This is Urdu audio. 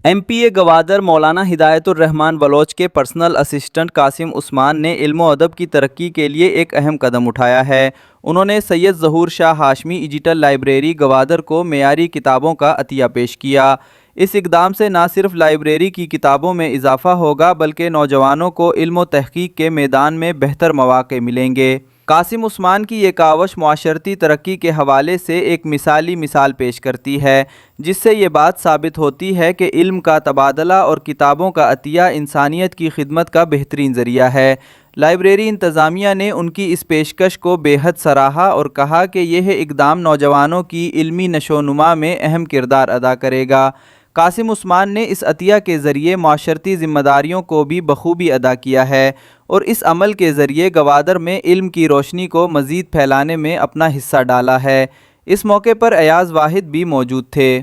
ایم پی اے گوادر مولانا ہدایت الرحمان بلوچ کے پرسنل اسسٹنٹ قاسم عثمان نے علم و ادب کی ترقی کے لیے ایک اہم قدم اٹھایا ہے۔ انہوں نے سید ظہور شاہ ہاشمی ڈیجیٹل لائبریری گوادر کو معیاری کتابوں کا عطیہ پیش کیا۔ اس اقدام سے نہ صرف لائبریری کی کتابوں میں اضافہ ہوگا بلکہ نوجوانوں کو علم و تحقیق کے میدان میں بہتر مواقع ملیں گے۔ قاسم عثمان کی یہ کاوش معاشرتی ترقی کے حوالے سے ایک مثال پیش کرتی ہے، جس سے یہ بات ثابت ہوتی ہے کہ علم کا تبادلہ اور کتابوں کا عطیہ انسانیت کی خدمت کا بہترین ذریعہ ہے۔ لائبریری انتظامیہ نے ان کی اس پیشکش کو بے حد سراہا اور کہا کہ یہ اقدام نوجوانوں کی علمی نشو و نما میں اہم کردار ادا کرے گا۔ قاسم عثمان نے اس عطیہ کے ذریعے معاشرتی ذمہ داریوں کو بھی بخوبی ادا کیا ہے اور اس عمل کے ذریعے گوادر میں علم کی روشنی کو مزید پھیلانے میں اپنا حصہ ڈالا ہے۔ اس موقع پر ایاز واحد بھی موجود تھے۔